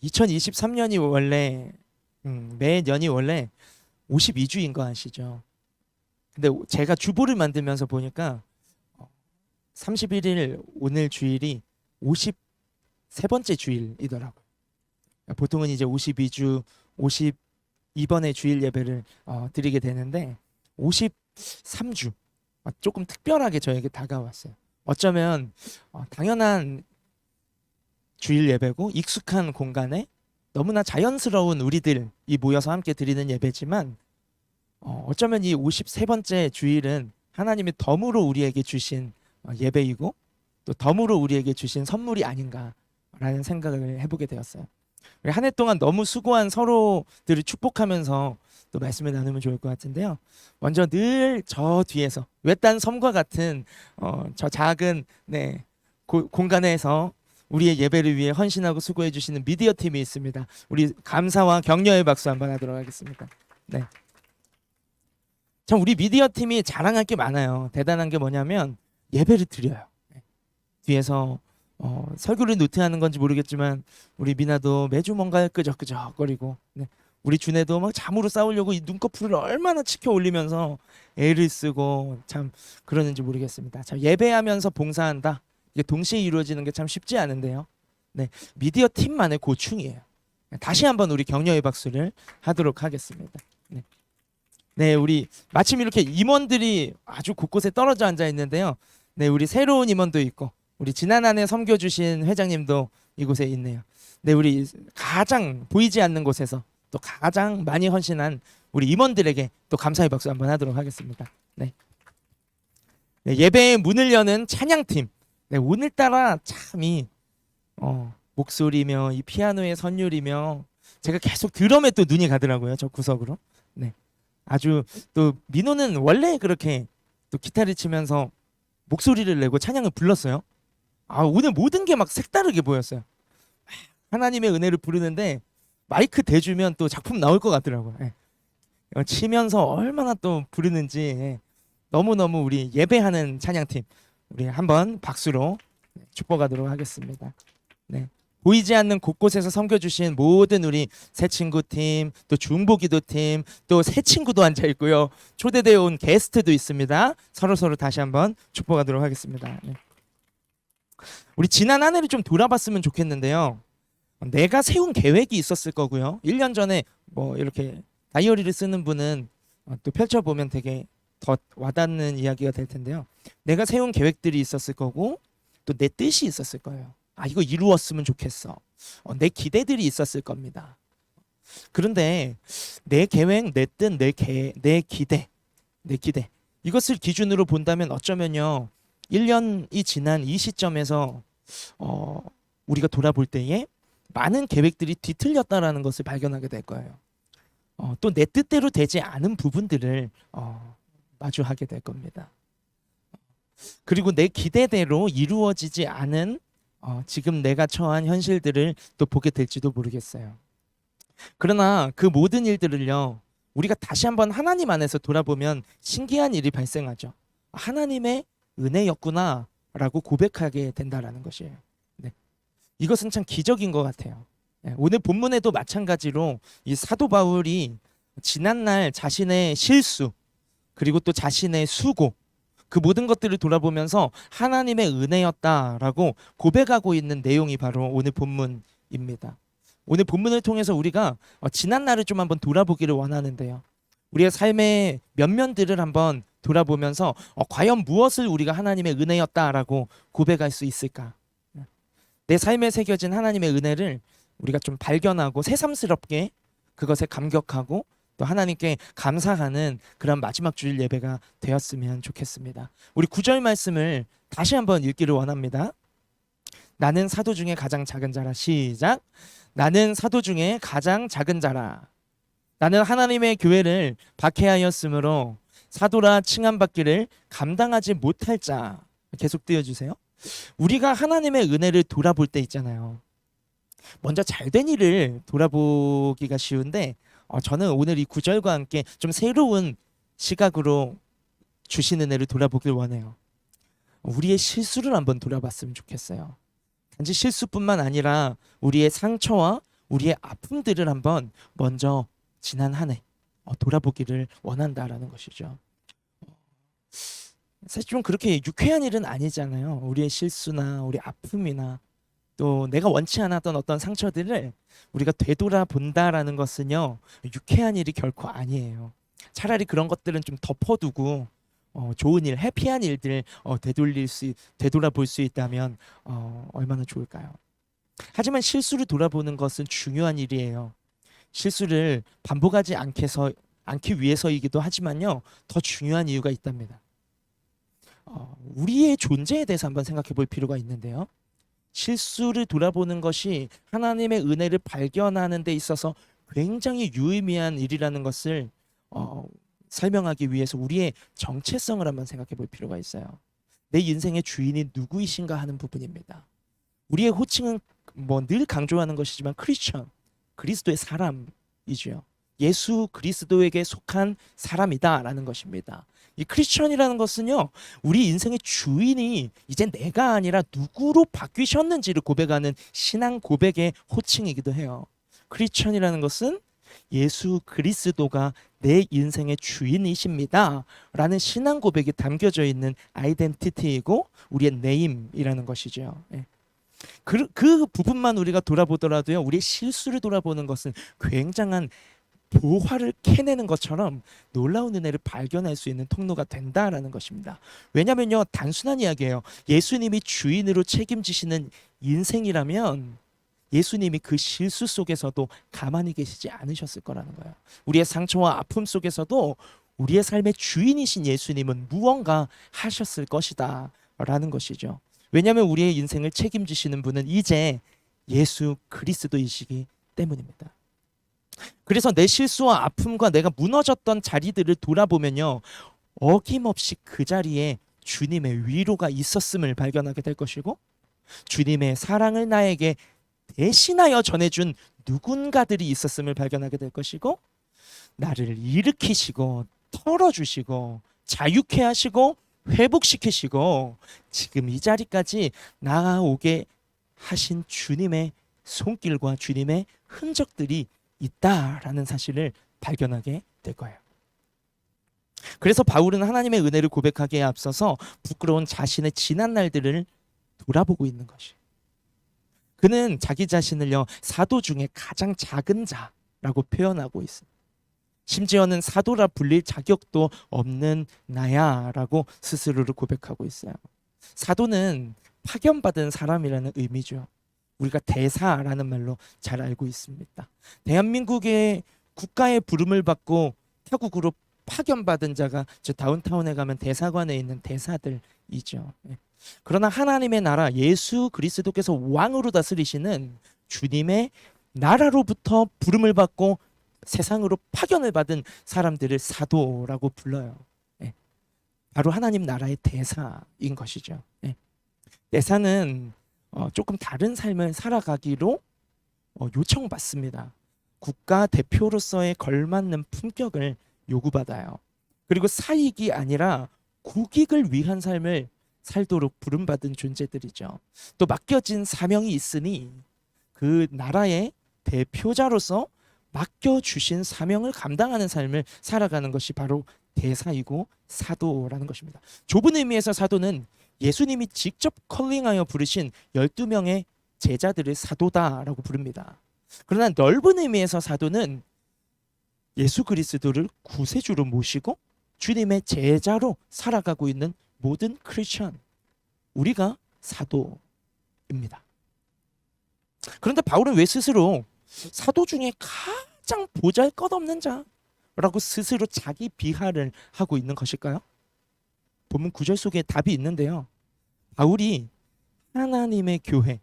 2023년이 원래 매년이 원래 52주인 거 아시죠? 근데 제가 주보를 만들면서 보니까 31일 오늘 주일이 53번째 주일이더라고요. 보통은 이제 52주 52번의 주일 예배를 드리게 되는데 53주 조금 특별하게 저에게 다가왔어요. 어쩌면 당연한 주일 예배고 익숙한 공간에 너무나 자연스러운 우리들이 모여서 함께 드리는 예배지만 어쩌면 이 53번째 주일은 하나님이 덤으로 우리에게 주신 예배이고 또 덤으로 우리에게 주신 선물이 아닌가라는 생각을 해보게 되었어요. 한 해 동안 너무 수고한 서로들을 축복하면서 또 말씀을 나누면 좋을 것 같은데요. 먼저 늘 저 뒤에서 외딴 섬과 같은 저 작은 공간에서 우리의 예배를 위해 헌신하고 수고해 주시는 미디어 팀이 있습니다. 우리 감사와 격려의 박수 한번 하도록 하겠습니다. 네. 참 우리 미디어 팀이 자랑할 게 많아요. 대단한 게 뭐냐면 예배를 드려요. 뒤에서 설교를 노트하는 건지 모르겠지만 우리 미나도 매주 뭔가 끄적끄적거리고 우리 준혜도 막 잠으로 싸우려고 이 눈꺼풀을 얼마나 치켜 올리면서 애를 쓰고 참 그러는지 모르겠습니다. 참 예배하면서 봉사한다. 이게 동시에 이루어지는 게 참 쉽지 않은데요. 미디어 팀만의 고충이에요. 다시 한번 우리 격려의 박수를 하도록 하겠습니다. 우리 마침 이렇게 임원들이 아주 곳곳에 떨어져 앉아 있는데요. 우리 새로운 임원도 있고 우리 지난 한 해 섬겨주신 회장님도 이곳에 있네요. 우리 가장 보이지 않는 곳에서 또 가장 많이 헌신한 우리 임원들에게 또 감사의 박수 한번 하도록 하겠습니다. 예배의 문을 여는 찬양팀. 오늘따라 참 이 목소리며 이 피아노의 선율이며 제가 계속 드럼에 또 눈이 가더라고요. 저 구석으로. 아주 또 민호는 원래 그렇게 또 기타를 치면서 목소리를 내고 찬양을 불렀어요. 오늘 모든 게 막 색다르게 보였어요. 하나님의 은혜를 부르는데 마이크 대주면 또 작품 나올 것 같더라고요. 치면서 얼마나 또 부르는지 너무너무 우리 예배하는 찬양팀 우리 한번 박수로 축복하도록 하겠습니다. 보이지 않는 곳곳에서 섬겨주신 모든 우리 새 친구 팀, 또 중보기도 팀, 또 새 친구도 앉아 있고요. 초대되어 온 게스트도 있습니다. 서로 다시 한번 축복하도록 하겠습니다. 우리 지난 한 해를 좀 돌아봤으면 좋겠는데요. 내가 세운 계획이 있었을 거고요. 1년 전에 뭐 이렇게 다이어리를 쓰는 분은 또 펼쳐보면 되게 더 와닿는 이야기가 될 텐데요. 내가 세운 계획들이 있었을 거고 또 내 뜻이 있었을 거예요. 이거 이루었으면 좋겠어. 내 기대들이 있었을 겁니다. 그런데 내 계획, 내 뜻, 내 기대 이것을 기준으로 본다면 어쩌면요 1년이 지난 이 시점에서 우리가 돌아볼 때에 많은 계획들이 뒤틀렸다라는 것을 발견하게 될 거예요. 또 내 뜻대로 되지 않은 부분들을 마주하게 될 겁니다. 그리고 내 기대대로 이루어지지 않은 지금 내가 처한 현실들을 또 보게 될지도 모르겠어요. 그러나 그 모든 일들을요 우리가 다시 한번 하나님 안에서 돌아보면 신기한 일이 발생하죠. 하나님의 은혜였구나 라고 고백하게 된다라는 것이에요. 이것은 참 기적인 것 같아요. 오늘 본문에도 마찬가지로 이 사도 바울이 지난날 자신의 실수 그리고 또 자신의 수고 그 모든 것들을 돌아보면서 하나님의 은혜였다라고 고백하고 있는 내용이 바로 오늘 본문입니다. 오늘 본문을 통해서 우리가 지난 날을 좀 한번 돌아보기를 원하는데요. 우리의 삶의 면면들을 한번 돌아보면서 과연 무엇을 우리가 하나님의 은혜였다라고 고백할 수 있을까? 내 삶에 새겨진 하나님의 은혜를 우리가 좀 발견하고 새삼스럽게 그것에 감격하고 또 하나님께 감사하는 그런 마지막 주일 예배가 되었으면 좋겠습니다. 우리 9절 말씀을 다시 한번 읽기를 원합니다. 나는 사도 중에 가장 작은 자라. 시작. 나는 사도 중에 가장 작은 자라. 나는 하나님의 교회를 박해하였으므로 사도라 칭함받기를 감당하지 못할 자. 계속 띄워주세요. 우리가 하나님의 은혜를 돌아볼 때 있잖아요. 먼저 잘된 일을 돌아보기가 쉬운데 저는 오늘 이 구절과 함께 좀 새로운 시각으로 주신 은혜를 돌아보길 원해요. 우리의 실수를 한번 돌아봤으면 좋겠어요. 단지 실수뿐만 아니라 우리의 상처와 우리의 아픔들을 한번 먼저 지난 한 해 돌아보기를 원한다라는 것이죠. 사실 좀 그렇게 유쾌한 일은 아니잖아요. 우리의 실수나 우리 아픔이나 또 내가 원치 않았던 어떤 상처들을 우리가 되돌아본다라는 것은요, 유쾌한 일이 결코 아니에요. 차라리 그런 것들은 좀 덮어두고 좋은 일, 해피한 일들 되돌아볼 수 있다면 얼마나 좋을까요? 하지만 실수를 돌아보는 것은 중요한 일이에요. 실수를 반복하지 않기 위해서이기도 하지만요, 더 중요한 이유가 있답니다. 우리의 존재에 대해서 한번 생각해 볼 필요가 있는데요. 실수를 돌아보는 것이 하나님의 은혜를 발견하는 데 있어서 굉장히 유의미한 일이라는 것을 설명하기 위해서 우리의 정체성을 한번 생각해 볼 필요가 있어요. 내 인생의 주인이 누구이신가 하는 부분입니다. 우리의 호칭은 뭐 늘 강조하는 것이지만 크리스천, 그리스도의 사람이죠. 예수 그리스도에게 속한 사람이다라는 것입니다. 이 크리스천이라는 것은요, 우리 인생의 주인이 이제 내가 아니라 누구로 바뀌셨는지를 고백하는 신앙 고백의 호칭이기도 해요. 크리스천이라는 것은 예수 그리스도가 내 인생의 주인이십니다 라는 신앙 고백이 담겨져 있는 아이덴티티이고 우리의 네임이라는 것이죠. 그 부분만 우리가 돌아보더라도요, 우리의 실수를 돌아보는 것은 굉장한 보화를 캐내는 것처럼 놀라운 은혜를 발견할 수 있는 통로가 된다라는 것입니다. 왜냐면요, 단순한 이야기예요. 예수님이 주인으로 책임지시는 인생이라면 예수님이 그 실수 속에서도 가만히 계시지 않으셨을 거라는 거예요. 우리의 상처와 아픔 속에서도 우리의 삶의 주인이신 예수님은 무언가 하셨을 것이다 라는 것이죠. 왜냐하면 우리의 인생을 책임지시는 분은 이제 예수 그리스도이시기 때문입니다. 그래서 내 실수와 아픔과 내가 무너졌던 자리들을 돌아보면요, 어김없이 그 자리에 주님의 위로가 있었음을 발견하게 될 것이고, 주님의 사랑을 나에게 대신하여 전해준 누군가들이 있었음을 발견하게 될 것이고, 나를 일으키시고 털어주시고 자유케 하시고 회복시키시고 지금 이 자리까지 나아오게 하신 주님의 손길과 주님의 흔적들이 있다라는 사실을 발견하게 될 거예요. 그래서 바울은 하나님의 은혜를 고백하기에 앞서서 부끄러운 자신의 지난 날들을 돌아보고 있는 것이. 그는 자기 자신을요, 사도 중에 가장 작은 자라고 표현하고 있습니다. 심지어는 사도라 불릴 자격도 없는 나야라고 스스로를 고백하고 있어요. 사도는 파견받은 사람이라는 의미죠. 우리가 대사라는 말로 잘 알고 있습니다. 대한민국의 국가의 부름을 받고 타국으로 파견받은 자가 저 다운타운에 가면 대사관에 있는 대사들이죠. 그러나 하나님의 나라 예수 그리스도께서 왕으로 다스리시는 주님의 나라로부터 부름을 받고 세상으로 파견을 받은 사람들을 사도라고 불러요. 바로 하나님 나라의 대사인 것이죠. 대사는 조금 다른 삶을 살아가기로 요청받습니다. 국가 대표로서의 걸맞는 품격을 요구받아요. 그리고 사익이 아니라 국익을 위한 삶을 살도록 부름받은 존재들이죠. 또 맡겨진 사명이 있으니 그 나라의 대표자로서 맡겨주신 사명을 감당하는 삶을 살아가는 것이 바로 대사이고 사도라는 것입니다. 좁은 의미에서 사도는 예수님이 직접 컬링하여 부르신 12명의 제자들을 사도다라고 부릅니다. 그러나 넓은 의미에서 사도는 예수 그리스도를 구세주로 모시고 주님의 제자로 살아가고 있는 모든 크리스천, 우리가 사도입니다. 그런데 바울은 왜 스스로 사도 중에 가장 보잘것없는 자라고 스스로 자기 비하를 하고 있는 것일까요? 본문 9절 속에 답이 있는데요. 바울이 하나님의 교회,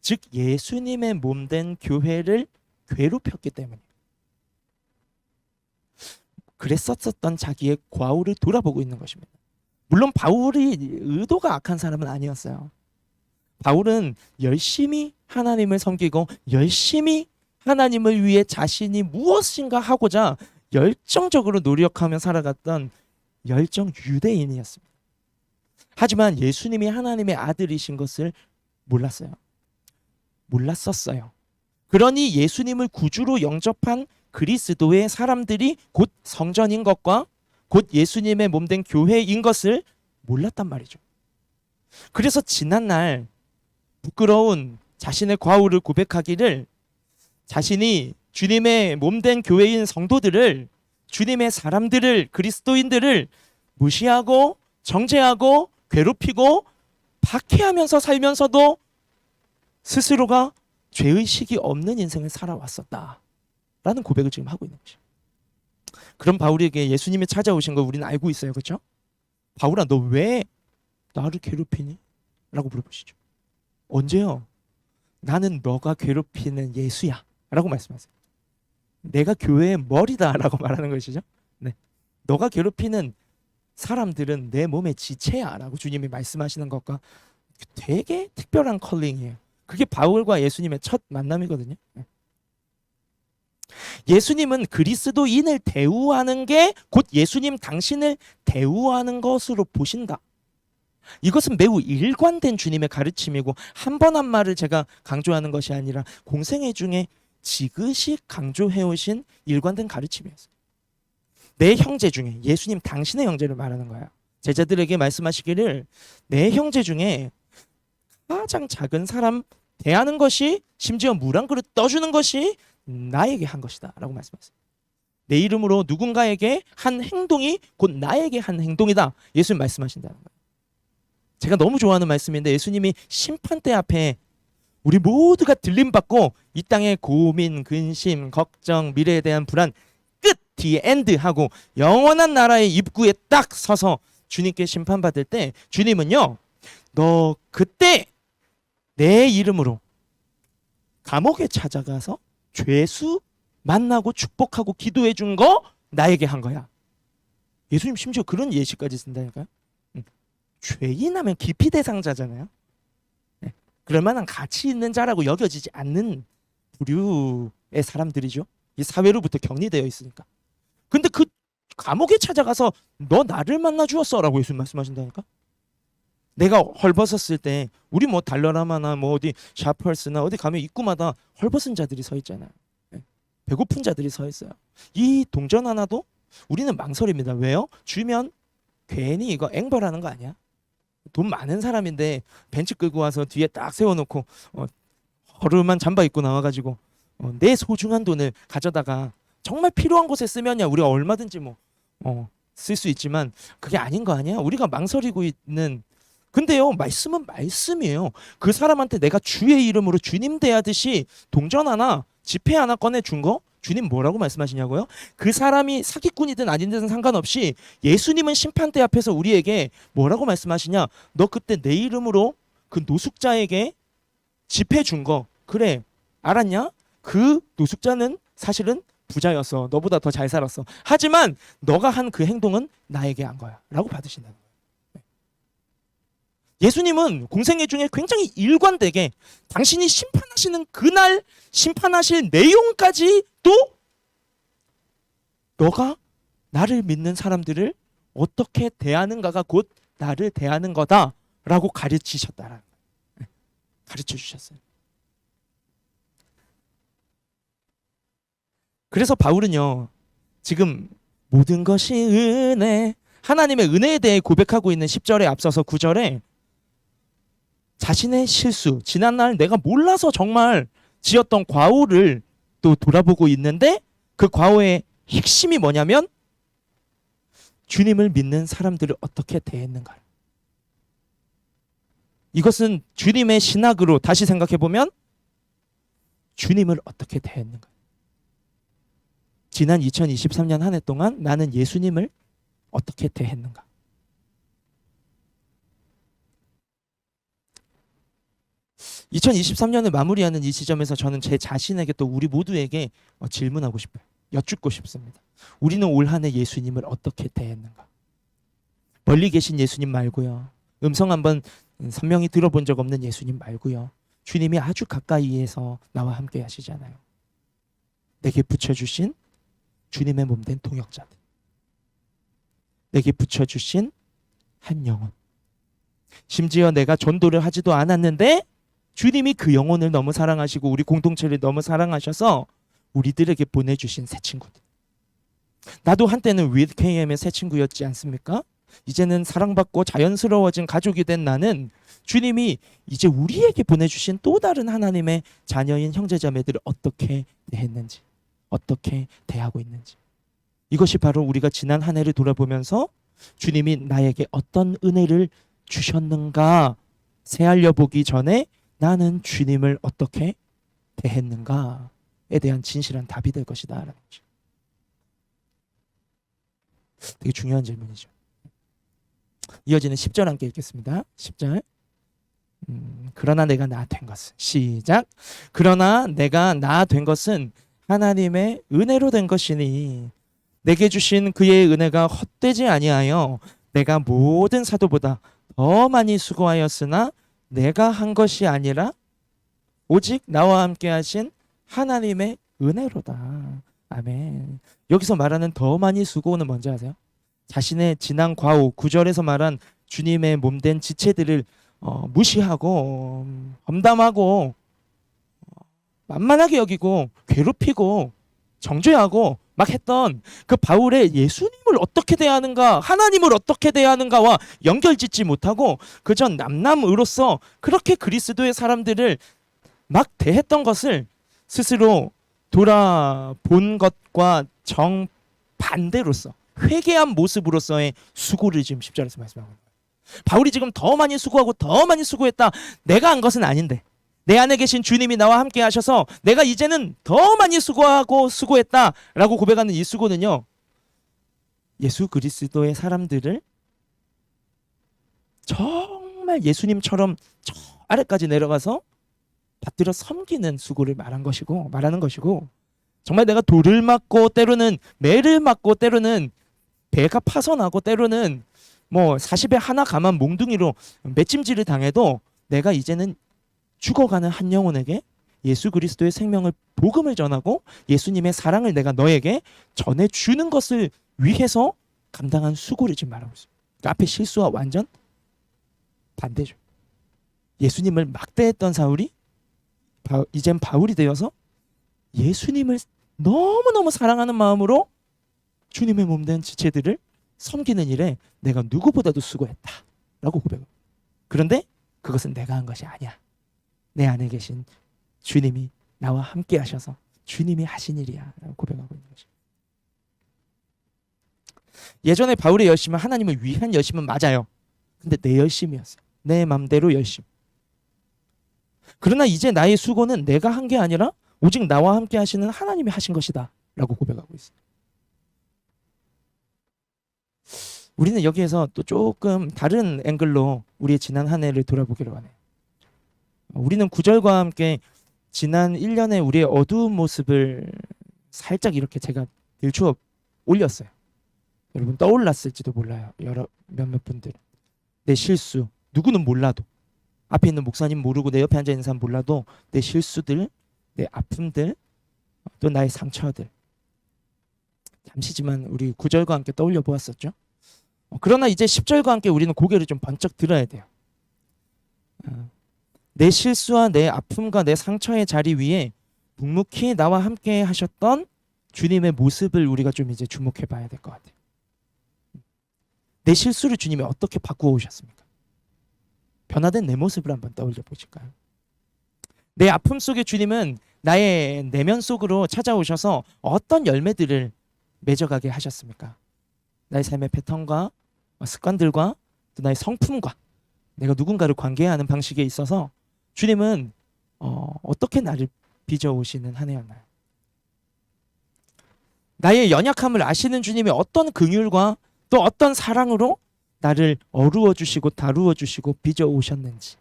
즉 예수님의 몸된 교회를 괴롭혔기 때문에 그랬었던 자기의 과오를 돌아보고 있는 것입니다. 물론 바울이 의도가 악한 사람은 아니었어요. 바울은 열심히 하나님을 섬기고 열심히 하나님을 위해 자신이 무엇인가 하고자 열정적으로 노력하며 살아갔던 열정 유대인이었습니다. 하지만 예수님이 하나님의 아들이신 것을 몰랐어요. 몰랐었어요. 그러니 예수님을 구주로 영접한 그리스도의 사람들이 곧 성전인 것과 곧 예수님의 몸된 교회인 것을 몰랐단 말이죠. 그래서 지난날 부끄러운 자신의 과오를 고백하기를, 자신이 주님의 몸된 교회인 성도들을, 주님의 사람들을, 그리스도인들을 무시하고 정죄하고 괴롭히고 박해하면서 살면서도 스스로가 죄의식이 없는 인생을 살아왔었다라는 고백을 지금 하고 있는 거죠. 그럼 바울에게 예수님이 찾아오신 걸 우리는 알고 있어요. 그렇죠? 바울아, 너 왜 나를 괴롭히니? 라고 물어보시죠. 언제요? 나는 너가 괴롭히는 예수야 라고 말씀하세요. 내가 교회의 머리다 라고 말하는 것이죠. 네. 너가 괴롭히는 사람들은 내 몸의 지체야 라고 주님이 말씀하시는 것과 되게 특별한 컬링이에요. 그게 바울과 예수님의 첫 만남이거든요. 네. 예수님은 그리스도인을 대우하는 게 곧 예수님 당신을 대우하는 것으로 보신다. 이것은 매우 일관된 주님의 가르침이고, 한 번 한 말을 제가 강조하는 것이 아니라 공생애 중에 지그시 강조해오신 일관된 가르침이었어요. 내 형제 중에, 예수님 당신의 형제를 말하는 거야. 제자들에게 말씀하시기를, 내 형제 중에 가장 작은 사람 대하는 것이, 심지어 물 한 그릇 떠주는 것이 나에게 한 것이다 라고 말씀하세요. 내 이름으로 누군가에게 한 행동이 곧 나에게 한 행동이다, 예수님 말씀하신다는 거예요. 제가 너무 좋아하는 말씀인데, 예수님이 심판대 앞에 우리 모두가 들림받고 이 땅의 고민, 근심, 걱정, 미래에 대한 불안, 끝, 뒤에 엔드 하고 영원한 나라의 입구에 딱 서서 주님께 심판받을 때, 주님은요, 너 그때 내 이름으로 감옥에 찾아가서 죄수 만나고 축복하고 기도해 준 거 나에게 한 거야. 예수님 심지어 그런 예시까지 쓴다니까요. 죄인 하면 기피 대상자잖아요. 네. 그럴 만한 가치 있는 자라고 여겨지지 않는 부류의 사람들이죠. 이 사회로부터 격리되어 있으니까. 근데 그 감옥에 찾아가서 너 나를 만나 주었어 라고 예수님 말씀하신다니까. 내가 헐벗었을 때, 우리 뭐 달러라마나 뭐 어디 샤펄스나 어디 가면 입구마다 헐벗은 자들이 서 있잖아요. 네. 배고픈 자들이 서 있어요. 이 동전 하나도 우리는 망설입니다. 왜요? 주면 괜히 이거 앵벌하는 거 아니야? 돈 많은 사람인데 벤츠 끌고 와서 뒤에 딱 세워놓고 허름한 잠바 입고 나와가지고 내 소중한 돈을 가져다가 정말 필요한 곳에 쓰면야 우리가 얼마든지 뭐 쓸 수 있지만, 그게 아닌 거 아니야? 우리가 망설이고 있는. 근데요, 말씀은 말씀이에요. 그 사람한테 내가 주의 이름으로 주님 대하듯이 동전 하나, 지폐 하나 꺼내준 거, 주님 뭐라고 말씀하시냐고요? 그 사람이 사기꾼이든 아닌든 상관없이 예수님은 심판대 앞에서 우리에게 뭐라고 말씀하시냐? 너 그때 내 이름으로 그 노숙자에게 지폐 준 거, 그래, 알았냐? 그 노숙자는 사실은 부자였어. 너보다 더 잘 살았어. 하지만 너가 한 그 행동은 나에게 한 거야 라고 받으신다는 거예요. 예수님은 공생애 중에 굉장히 일관되게 당신이 심판하시는 그날 심판하실 내용까지도 너가 나를 믿는 사람들을 어떻게 대하는가가 곧 나를 대하는 거다라고 가르치셨다라는 거예요. 가르쳐 주셨어요. 그래서 바울은요, 지금 모든 것이 은혜, 하나님의 은혜에 대해 고백하고 있는 10절에 앞서서 9절에 자신의 실수, 지난날 내가 몰라서 정말 지었던 과오를 또 돌아보고 있는데, 그 과오의 핵심이 뭐냐면 주님을 믿는 사람들을 어떻게 대했는가. 이것은 주님의 신학으로 다시 생각해보면 주님을 어떻게 대했는가. 지난 2023년 한 해 동안 나는 예수님을 어떻게 대했는가. 2023년을 마무리하는 이 지점에서 저는 제 자신에게 또 우리 모두에게 질문하고 싶어요. 여쭙고 싶습니다. 우리는 올 한 해 예수님을 어떻게 대했는가? 멀리 계신 예수님 말고요. 음성 한번 선명히 들어본 적 없는 예수님 말고요. 주님이 아주 가까이에서 나와 함께 하시잖아요. 내게 붙여주신 주님의 몸된 동역자들. 내게 붙여주신 한 영혼. 심지어 내가 전도를 하지도 않았는데 주님이 그 영혼을 너무 사랑하시고 우리 공동체를 너무 사랑하셔서 우리들에게 보내주신 새 친구들. 나도 한때는 위드KM의 새 친구였지 않습니까? 이제는 사랑받고 자연스러워진 가족이 된 나는 주님이 이제 우리에게 보내주신 또 다른 하나님의 자녀인 형제자매들을 어떻게 대했는지, 어떻게 대하고 있는지, 이것이 바로 우리가 지난 한 해를 돌아보면서 주님이 나에게 어떤 은혜를 주셨는가 새알려 보기 전에 나는 주님을 어떻게 대했는가에 대한 진실한 답이 될 것이다 라는 거죠. 되게 중요한 질문이죠. 이어지는 10절 함께 읽겠습니다. 10절. 그러나 내가 나 된 것은, 시작. 그러나 내가 나 된 것은 하나님의 은혜로 된 것이니 내게 주신 그의 은혜가 헛되지 아니하여 내가 모든 사도보다 더 많이 수고하였으나 내가 한 것이 아니라 오직 나와 함께 하신 하나님의 은혜로다. 아멘. 여기서 말하는 더 많이 수고는 뭔지 아세요? 자신의 지난 과오 9절에서 말한 주님의 몸된 지체들을 무시하고 험담하고 만만하게 여기고 괴롭히고 정죄하고 막 했던 그 바울의 예수님을 어떻게 대하는가, 하나님을 어떻게 대하는가와 연결짓지 못하고 그저 남남으로서 그렇게 그리스도의 사람들을 막 대했던 것을 스스로 돌아본 것과 정반대로서 회개한 모습으로서의 수고를 지금 10절에서 말씀하고 있는 거예요. 바울이 지금 더 많이 수고하고 더 많이 수고했다. 내가 한 것은 아닌데 내 안에 계신 주님이 나와 함께 하셔서 내가 이제는 더 많이 수고하고 수고했다라고 고백하는 이 수고는요, 예수 그리스도의 사람들을 정말 예수님처럼 저 아래까지 내려가서 받들어 섬기는 수고를 말하는 것이고, 정말 내가 돌을 맞고 때로는 매를 맞고 때로는 배가 파손하고 때로는 뭐 40에 하나 감한 몽둥이로 맷찜질을 당해도 내가 이제는 죽어가는 한 영혼에게 예수 그리스도의 생명을 복음을 전하고 예수님의 사랑을 내가 너에게 전해주는 것을 위해서 감당한 수고를 지금 말하고 있어요. 그 앞에 실수와 완전 반대죠. 예수님을 막대했던 사울이 이젠 바울이 되어서 예수님을 너무너무 사랑하는 마음으로 주님의 몸된 지체들을 섬기는 일에 내가 누구보다도 수고했다라고 고백을. 그런데 그것은 내가 한 것이 아니야. 내 안에 계신 주님이 나와 함께 하셔서 주님이 하신 일이야 라고 고백하고 있는 것이죠. 예전에 바울의 열심은 하나님을 위한 열심은 맞아요. 근데 내 열심이었어요. 내 맘대로 열심. 그러나 이제 나의 수고는 내가 한 게 아니라 오직 나와 함께 하시는 하나님이 하신 것이다 라고 고백하고 있어요. 우리는 여기에서 또 조금 다른 앵글로 우리의 지난 한 해를 돌아보기로 하네요. 우리는 9절과 함께 지난 1년의 우리의 어두운 모습을 살짝 이렇게 제가 들추어 올렸어요. 여러분 떠올랐을지도 몰라요. 몇몇 분들. 내 실수, 누구는 몰라도, 앞에 있는 목사님 모르고 내 옆에 앉아있는 사람 몰라도 내 실수들, 내 아픔들, 또 나의 상처들 잠시지만 우리 9절과 함께 떠올려 보았었죠. 그러나 이제 10절과 함께 우리는 고개를 좀 번쩍 들어야 돼요. 내 실수와 내 아픔과 내 상처의 자리 위에 묵묵히 나와 함께 하셨던 주님의 모습을 우리가 좀 이제 주목해 봐야 될 것 같아요. 내 실수를 주님이 어떻게 바꾸어 오셨습니까? 변화된 내 모습을 한번 떠올려 보실까요? 내 아픔 속에 주님은 나의 내면 속으로 찾아오셔서 어떤 열매들을 맺어가게 하셨습니까? 나의 삶의 패턴과 습관들과 또 나의 성품과 내가 누군가를 관계하는 방식에 있어서 주님은 어떻게 나를 빚어오시는 한 해였나요? 나의 연약함을 아시는 주님이 어떤 긍휼과 또 어떤 사랑으로 나를 어루어 주시고 다루어 주시고 빚어오셨는지,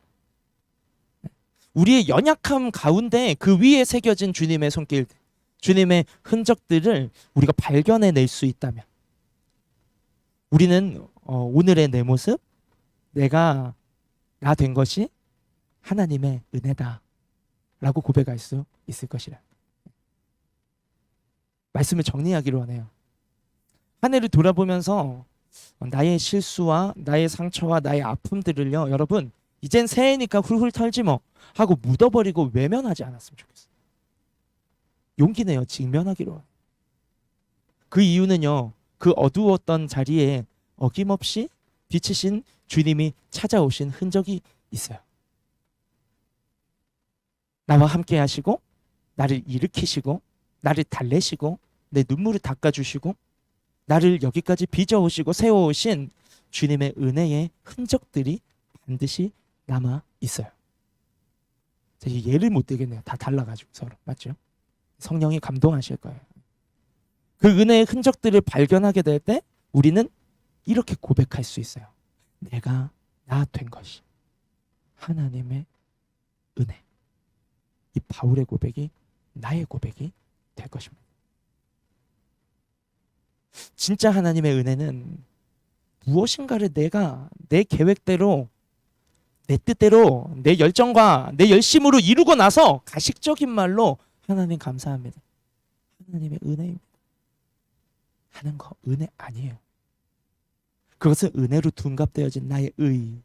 우리의 연약함 가운데 그 위에 새겨진 주님의 손길, 주님의 흔적들을 우리가 발견해낼 수 있다면 우리는 오늘의 내 모습, 내가 나 된 것이 하나님의 은혜다 라고 고백할 수 있을 것이라. 말씀을 정리하기로 하네요. 한 해를 돌아보면서 나의 실수와 나의 상처와 나의 아픔들을요, 여러분 이젠 새해니까 훌훌 털지 뭐 하고 묻어버리고 외면하지 않았으면 좋겠어요. 용기 내요. 직면하기로. 그 이유는요. 그 어두웠던 자리에 어김없이 비치신 주님이 찾아오신 흔적이 있어요. 나와 함께 하시고 나를 일으키시고 나를 달래시고 내 눈물을 닦아주시고 나를 여기까지 빚어오시고 세워오신 주님의 은혜의 흔적들이 반드시 남아 있어요. 제가 예를 못 들겠네요. 다 달라가지고 서로. 맞죠? 성령이 감동하실 거예요. 그 은혜의 흔적들을 발견하게 될 때 우리는 이렇게 고백할 수 있어요. 내가 나 된 것이 하나님의 은혜. 이 바울의 고백이 나의 고백이 될 것입니다. 진짜 하나님의 은혜는 무엇인가를 내가 내 계획대로 내 뜻대로 내 열정과 내 열심으로 이루고 나서 가식적인 말로 하나님 감사합니다. 하나님의 은혜입니다. 하는 거 은혜 아니에요. 그것은 은혜로 둔갑되어진 나의 의입니다.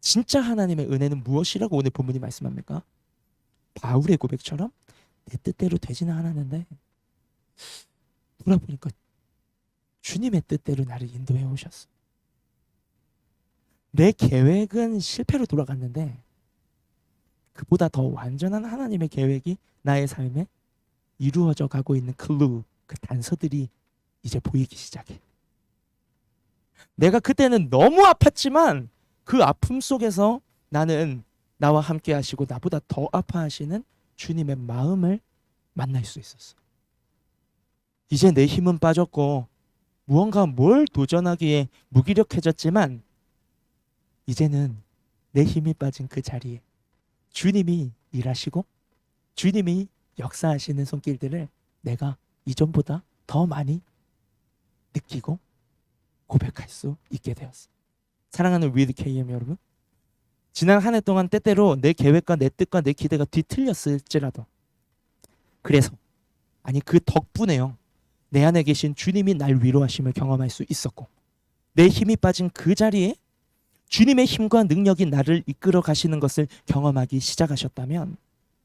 진짜 하나님의 은혜는 무엇이라고 오늘 본문이 말씀합니까? 바울의 고백처럼 내 뜻대로 되지는 않았는데 돌아보니까 주님의 뜻대로 나를 인도해 오셨어. 내 계획은 실패로 돌아갔는데 그보다 더 완전한 하나님의 계획이 나의 삶에 이루어져 가고 있는 클루, 그 단서들이 이제 보이기 시작해. 내가 그때는 너무 아팠지만 그 아픔 속에서 나는 나와 함께 하시고 나보다 더 아파하시는 주님의 마음을 만날 수 있었어. 이제 내 힘은 빠졌고 무언가 뭘 도전하기에 무기력해졌지만 이제는 내 힘이 빠진 그 자리에 주님이 일하시고 주님이 역사하시는 손길들을 내가 이전보다 더 많이 느끼고 고백할 수 있게 되었어. 사랑하는 위드 KM 여러분, 지난 한 해 동안 때때로 내 계획과 내 뜻과 내 기대가 뒤틀렸을지라도 그래서 아니 그 덕분에요 내 안에 계신 주님이 날 위로하심을 경험할 수 있었고 내 힘이 빠진 그 자리에 주님의 힘과 능력이 나를 이끌어 가시는 것을 경험하기 시작하셨다면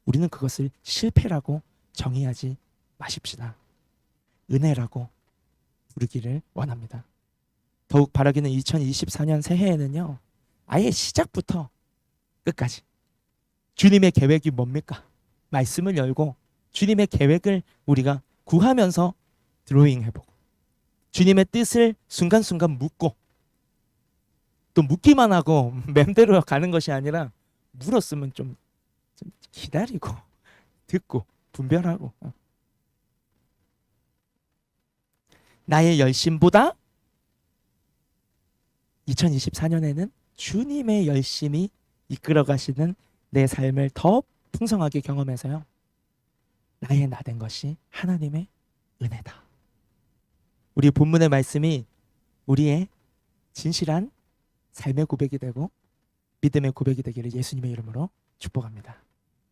우리는 그것을 실패라고 정의하지 마십시다. 은혜라고 부르기를 원합니다. 더욱 바라기는 2024년 새해에는요 아예 시작부터 끝까지 주님의 계획이 뭡니까? 말씀을 열고 주님의 계획을 우리가 구하면서 드로잉 해보고 주님의 뜻을 순간순간 묻고 또 묻기만 하고 맴대로 가는 것이 아니라 물었으면 좀 기다리고 듣고 분별하고 나의 열심보다 2024년에는 주님의 열심이 이끌어 가시는 내 삶을 더 풍성하게 경험해서요 나의 나 된 것이 하나님의 은혜다. 우리 본문의 말씀이 우리의 진실한 삶의 고백이 되고 믿음의 고백이 되기를 예수님의 이름으로 축복합니다.